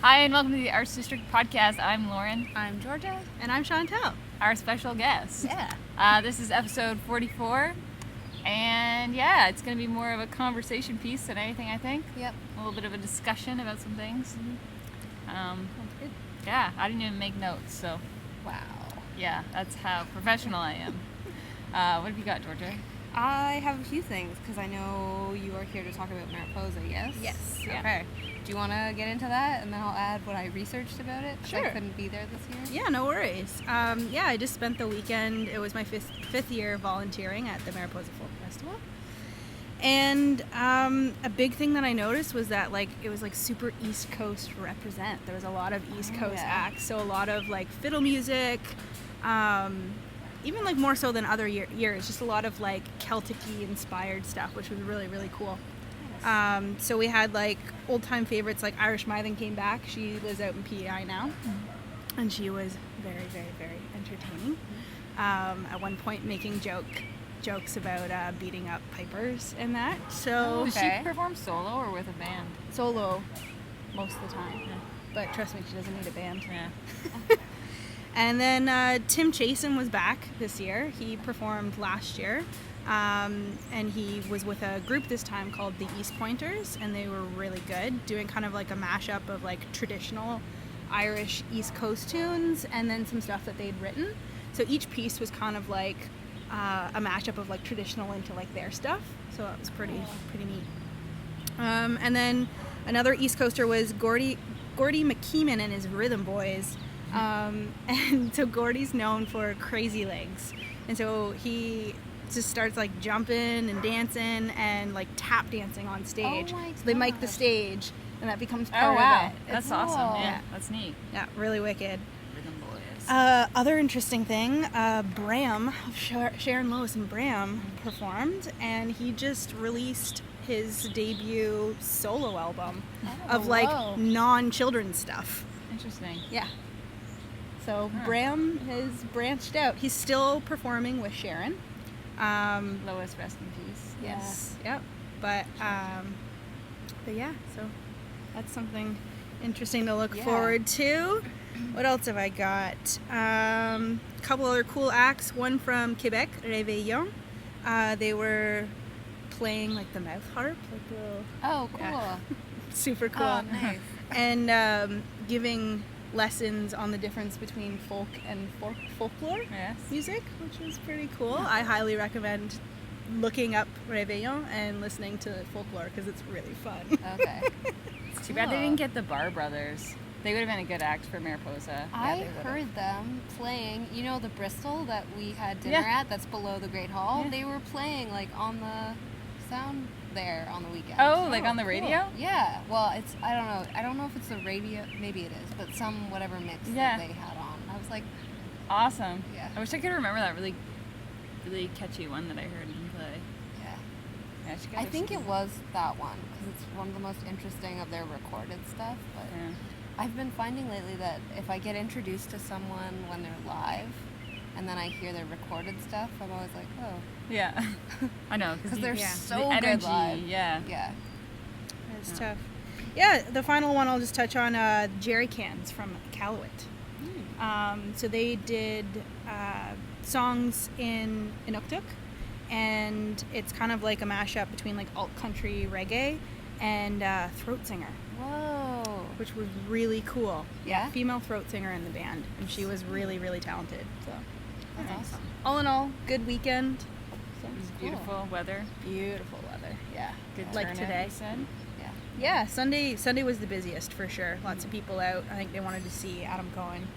Hi, and welcome to the Arts District Podcast. I'm Lauren. I'm Georgia. And I'm Chantelle. Our special guest. Yeah. This is episode 44. And yeah, it's going to be more of a conversation piece than anything, I think. Yep. A little bit of a discussion about some things. Sounds good. Yeah, I didn't even make notes, so Wow. yeah, that's how professional I am. What have you got, Georgia? I have a few things because I know you are here to talk about Mariposa, yes? Yes. Yeah. Okay. Do you want to get into that and then I'll add what I researched about it? 'Cause Sure. I couldn't be there this year. Yeah, no worries. I just spent the weekend. It was my fifth year volunteering at the Mariposa Folk Festival. And a big thing that I noticed was that it was super East Coast represent. There was a lot of East Coast yeah. acts, so a lot of fiddle music, even more so than other years. Just a lot of Celtic-y inspired stuff, which was really, really cool. So we had old time favorites like Irish Mythen came back. She lives out in PEI now, and she was very, very, very entertaining. At one point, making jokes about beating up pipers and that. So Does Okay. she perform solo or with a band? solo most of the time, but trust me, she doesn't need a band. Yeah. And then Tim Chasen was back this year. He performed last year. And he was with a group this time called the East Pointers, and they were really good, doing kind of a mashup of traditional Irish East Coast tunes and then some stuff that they'd written. So each piece was kind of a mashup of traditional into their stuff. So that was pretty neat. And then another East Coaster was Gordy McKeeman and his Rhythm Boys. And so Gordy's known for crazy legs, and so he just starts jumping and dancing and tap dancing on stage. Oh my So they mic the gosh. stage, and that becomes Oh, part wow. of it. That's Cool. awesome. Yeah, Yeah. that's neat. Yeah, really wicked. Rhythm Boys. Other interesting thing, Bram of Sharon Lois and Bram performed, and he just released his debut solo album of whoa. non-children's stuff. Interesting. Yeah. So Huh. Bram has branched out. He's still performing with Sharon. Lois, rest in peace. Yes. Yep. But yeah, so that's something interesting to look Yeah. forward to. What else have I got? A couple other cool acts. One from Quebec, Réveillon. They were playing the mouth harp, little Oh, cool. Yeah. super cool. Oh, nice. And giving lessons on the difference between folk and folklore Yes. music, which was pretty cool. I highly recommend looking up Réveillon and listening to folklore because it's really fun. Okay. It's too bad they didn't get the Bar Brothers. They would have been a good act for Mariposa. I they would've. heard them playing, the Bristol that we had dinner Yeah. at, that's below the Great Hall. Yeah. They were playing on the sound there on the weekend. Oh, on the radio? Yeah. Well, I don't know if it's the radio, maybe it is, but some whatever mix Yeah. that they had on. I was like, Awesome. Yeah. I wish I could remember that really, really catchy one that I heard him play. yeah. Yeah, should I go think see it was that one because it's one of the most interesting of their recorded stuff. But Yeah. I've been finding lately that if I get introduced to someone when they're live, and then I hear their recorded stuff, I'm always like, oh, Yeah. I know. because they're yeah. so the good energy. live. Yeah. Yeah. It's Yeah. tough. Yeah, the final one I'll just touch on Jerry Cans from Iqaluit. So they did songs in Inuktuk, and it's kind of like a mashup between alt country reggae and throat singer, Whoa. which was really cool. Yeah? Female throat singer in the band, and she was really, really talented. So That's Nice. awesome. all in all, good weekend. It was Cool. beautiful weather. Beautiful weather. Yeah. Good Like turnout, today. you said? Yeah. Yeah, Sunday was the busiest for sure. Lots of people out. I think they wanted to see Adam Cohen.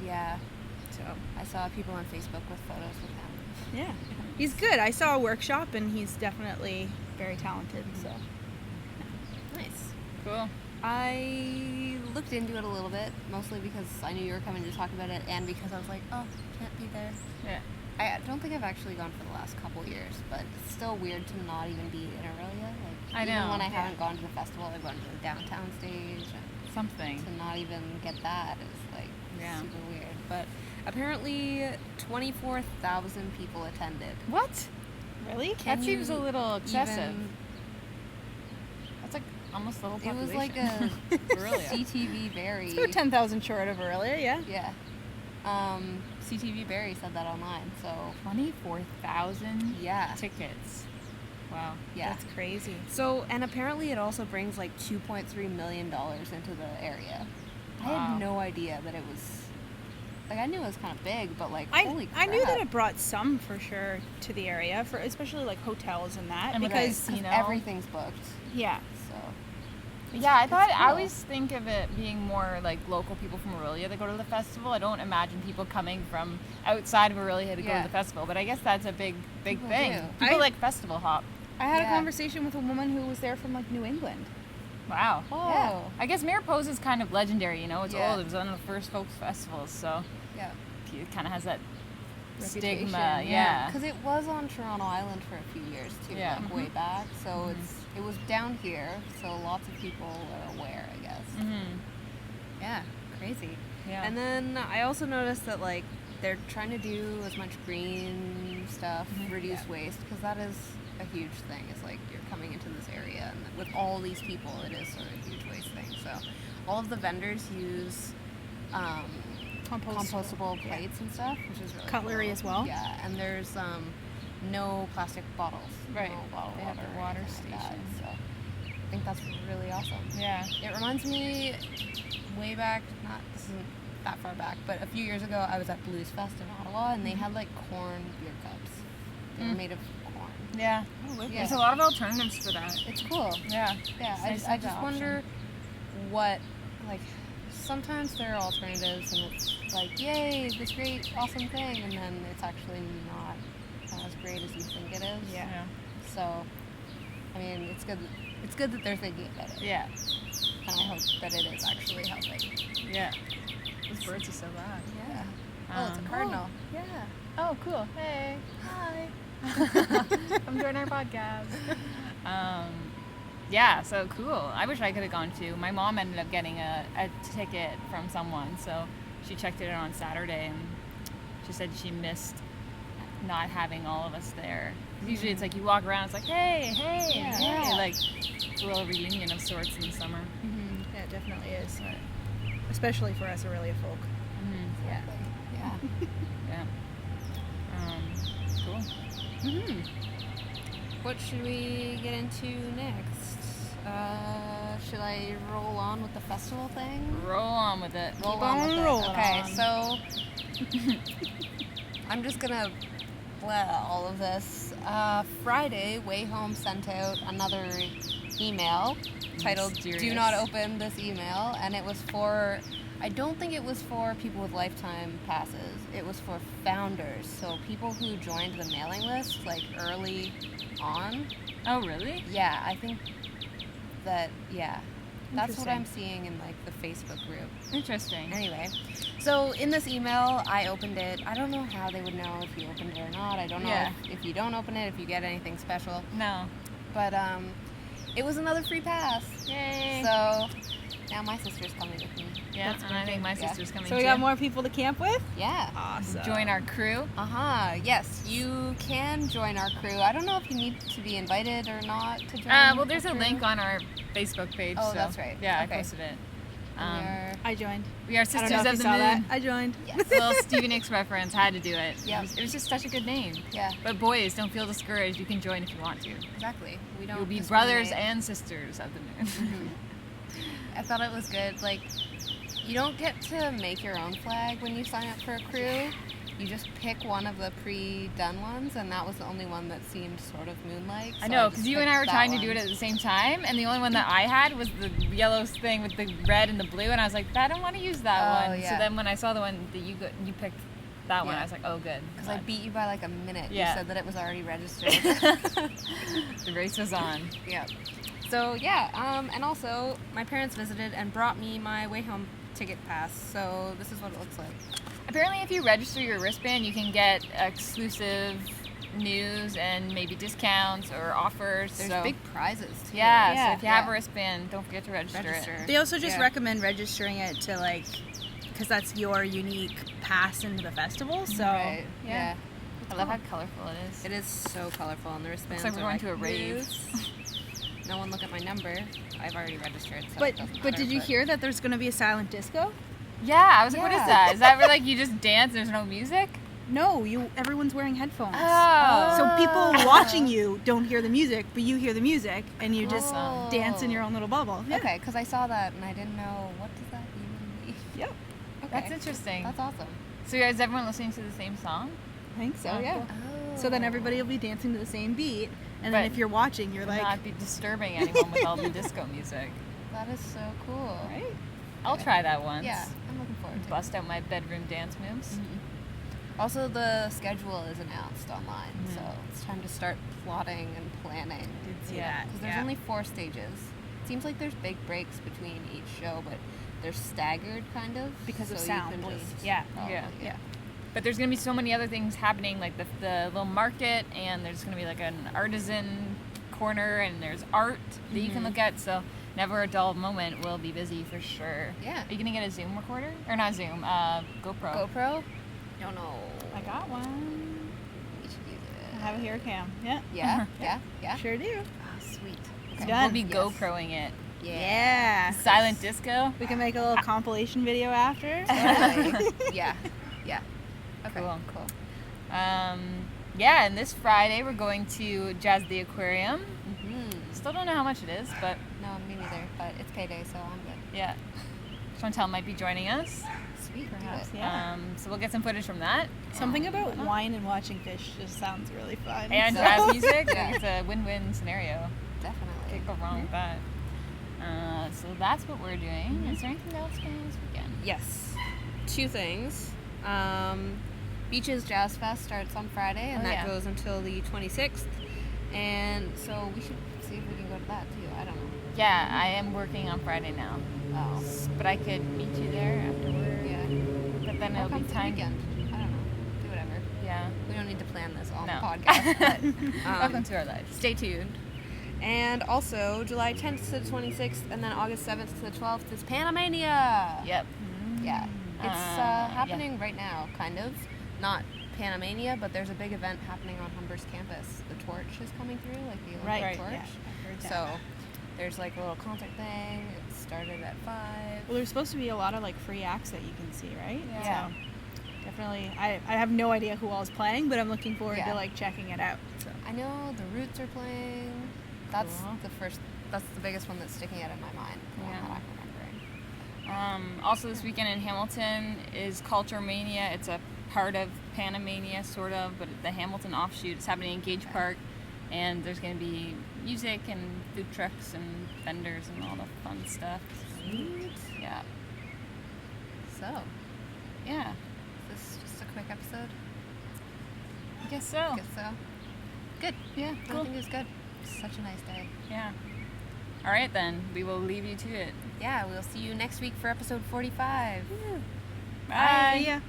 Yeah. So I saw people on Facebook with photos with him. yeah, he's good. I saw a workshop, and he's definitely very talented. So Nice. Cool. I looked into it a little bit, mostly because I knew you were coming to talk about it, and because I was like, oh, can't be there. Yeah. I don't think I've actually gone for the last couple years, but it's still weird to not even be in Aurelia. I even know, when I yeah. haven't gone to the festival, I've gone to the downtown stage, and Something. to not even get that is Yeah. super weird. But apparently, 24,000 people attended. What? really, Can That seems a you little excessive. even- That's like almost the whole It population. was like a Aurelia. CTV Berry. It's about 10,000 short of Aurelia, yeah. Yeah. CTV Berry said that online, so 24,000 yeah. tickets. Wow. Yeah. That's crazy. So, and apparently it also brings like $2.3 million into the area. I Wow. had no idea that it was, like, I knew it was kind of big, but like, I holy crap. knew that it brought some for sure to the area, for especially like hotels and that, And like because casino. everything's booked, yeah, so. Yeah, I thought I cool. always think of it being more like local people from Aurelia that go to the festival. I don't imagine people coming from outside of Aurelia to go Yeah. to the festival, but I guess that's a big People thing. do. People I- like festival hop. I had Yeah. a conversation with a woman who was there from like New England. Wow. Yeah. I guess Mariposa is kind of legendary, you know. It's Yeah. old. It was one of the first folk festivals, so Yeah. it kind of has that Reputation, stigma. Yeah. Because it was on Toronto Island for a few years too, Yeah. like way back. So it was down here, so lots of people are aware, I guess. Mm-hmm. Yeah, crazy. Yeah. And then I also noticed that like they're trying to do as much green stuff, reduce waste, because that is a huge thing. It's like you're coming into this area, and with all these people, it is sort of a huge waste thing. So all of the vendors use compostable yeah. plates and stuff, which is really Cutlery cool. as well? Yeah, and there's no plastic bottles. Right. No bottled They have water their or water anything like that. station. So I think that's really awesome. Yeah. It reminds me way back, this isn't that far back, but a few years ago I was at Blues Fest in Ottawa, and they had like corn beer cups. They were made of corn. Yeah. Yeah. There's a lot of alternatives for that. It's cool. Yeah. Yeah, It's I nice just, to I have just that wonder what, like, sometimes there are alternatives and it's like, yay, this great, awesome thing, and then it's actually not as great as you think it is. Yeah. So, I mean, it's good that they're thinking about it. Yeah. And I hope that it is actually helping. Yeah. Those birds are so loud. Yeah. Oh, it's a cardinal. Yeah. Oh, cool. Hey. Hi. I'm doing our podcast. Yeah, so cool. I wish I could have gone too. My mom ended up getting a ticket from someone, so she checked it out on Saturday, and she said she missed not having all of us there. 'Cause usually it's like you walk around, it's like, hey, hey, Yeah. hey. Yeah. Like, it's a little reunion of sorts in the summer. Mm-hmm. Yeah, it definitely is. Especially for us Aurelia folk. Mm-hmm. Yeah. Yeah. Yeah. Cool. Mm-hmm. What should we get into next? Should I roll on with the festival thing? Roll on with it. Roll Keep on on with it. rolling Okay, on. so I'm just gonna all of this. Friday, Wayhome sent out another email titled Mysterious. "Do not open this email," and it was for. I don't think it was for people with lifetime passes. It was for founders, so people who joined the mailing list like early on. Oh, really? Yeah, I think that. Yeah, that's what Interesting. I'm seeing in like the Facebook group. Interesting. Anyway, so in this email, I opened it. I don't know how they would know if you opened it or not. I don't know Yeah. if you don't open it, if you get anything special. No. But it was another free pass. Yay. So now my sister's coming with me. Yeah, That's and I think my Yeah. sister's coming So we too. got more people to camp with? Yeah. Awesome. Join our crew. Yes, you can join our crew. I don't know if you need to be invited or not to join. Well, there's our a crew. link on our Facebook page. Oh, so, that's right. Yeah, Okay. I posted it. And I joined. We are I don't Sisters know if of you the saw that. Moon. I joined. Yes. Little Stevie Nicks reference. Had to do it. Yeah. It was just such a good name. Yeah, But boys, don't feel discouraged. You can join if you want to. exactly. We don't. You'll be discriminate. brothers and sisters of the moon. I thought it was good. Like, you don't get to make your own flag when you sign up for a crew. You just pick one of the pre-done ones, and that was the only one that seemed sort of moon-like. I so know, just because you and I picked were that trying to one. do it at the same time, and the only one that I had was the yellow thing with the red and the blue, and I was like, I don't want to use that Oh, one. yeah. So then when I saw the one that you picked that one, Yeah. I was like, oh, good. Because I beat you by like a minute. Yeah. You said that it was already registered. The race was on. Yeah. So yeah, and also my parents visited and brought me my Wayhome ticket pass. So this is what it looks like. Apparently, if you register your wristband, you can get exclusive news and maybe discounts or offers. There's so, big prizes too. yeah, Yeah. so if you have a wristband, don't forget to register it. They also just Yeah. recommend registering it to like, because that's your unique pass into the festival. So Right. yeah. Yeah. I love how colorful it is. It is so colorful, and the wristbands Looks like we're are going to a rave. loose. no one look at my number. I've already registered, so But it doesn't but matter, did you hear that there's going to be a silent disco? Yeah, I was like, what is Yeah. that? Is that where like you just dance? There's no music? No, everyone's wearing headphones. Oh. So people watching you don't hear the music, but you hear the music, and you just Oh. dance in your own little bubble. Yeah. Okay, because I saw that and I didn't know, what does that even mean? Yep. Okay. That's interesting. That's awesome. So is everyone listening to the same song? I think so. Oh, Yeah. cool. Oh. So then everybody will be dancing to the same beat, and then But if you're watching, you're like, Not be disturbing anyone with all the disco music. That is so cool. right? I'll try that once. Yeah, I'm looking forward to it. Bust out my bedroom dance moves. Also, the schedule is announced online, Mhm. so it's time to start plotting and planning. Did see Yeah. that. Because there's only 4 stages. It seems like there's big breaks between each show, but they're staggered kind of Because of so sound you can bleed. just Yeah. probably- Yeah. Yeah. But there's gonna be so many other things happening, like the little market, and there's gonna be like an artisan corner, and there's art that you can look at. So never a dull moment. We'll be busy for sure. Yeah. Are you gonna get a Zoom recorder or not Zoom? GoPro. GoPro? Don't know. I got one. We should use I it. have it here, Cam. Yeah. Yeah? Yeah? Yeah? Sure do. Oh, sweet. It's We'll done. be Yes. GoProing it. Yeah. Silent disco. We can make a little compilation video after. Totally. Yeah. Yeah. Okay. Cool. Cool. Yeah, and this Friday we're going to Jazz the Aquarium. Mm-hmm. Still don't know how much it is, but No, me neither, but it's payday, so I'm good. yeah. Chantelle might be joining us. Sweet. Perhaps, Do it. yeah. So we'll get some footage from that. Something about whatnot. wine and watching fish just sounds really fun. And so- jazz music. Yeah. It's a win-win scenario. Definitely. Can't go wrong with that. So that's what we're doing. Is there anything else going on this weekend? Yes. 2 things. Beaches Jazz Fest starts on Friday, and Oh, that yeah. goes until the 26th. And so we should see if we can go to that too. I don't know. Yeah, I am working on Friday now, Oh. but I could meet you there afterward. Yeah. But then Or it'll come be to the time. weekend. I don't know. Do whatever. Yeah. We don't need to plan this on No. the podcast. But, Welcome to our lives. stay tuned. And also, July 10th to the 26th, and then August 7th to the 12th is Panamania. Yep. Yeah. It's yeah. happening right now, kind of. Not Panamania, but there's a big event happening on Humber's campus. The torch is coming through, like the Olympic Right. torch. Yeah. I heard that. So there's like a little concert thing. It started at 5. Well, there's supposed to be a lot of like free acts that you can see, right? Yeah. So definitely, I have no idea who all is playing, but I'm looking forward Yeah. to like checking it out. So I know the Roots are playing. That's Cool. that's the biggest one that's sticking out in my mind. The one Yeah. that I'm remembering. Also this weekend in Hamilton is Culture Mania. It's a part of Panamania, sort of, but the Hamilton offshoot. It's happening in Gage Park, and there's going to be music and food trucks and vendors and all the fun stuff. Sweet. Yeah. So, Yeah. is this just a quick episode? I guess so. I guess so. Good. Yeah, I cool. think it was good. Such a nice day. Yeah. All right, then. We will leave you to it. Yeah, we'll see you next week for episode 45. Bye. See ya.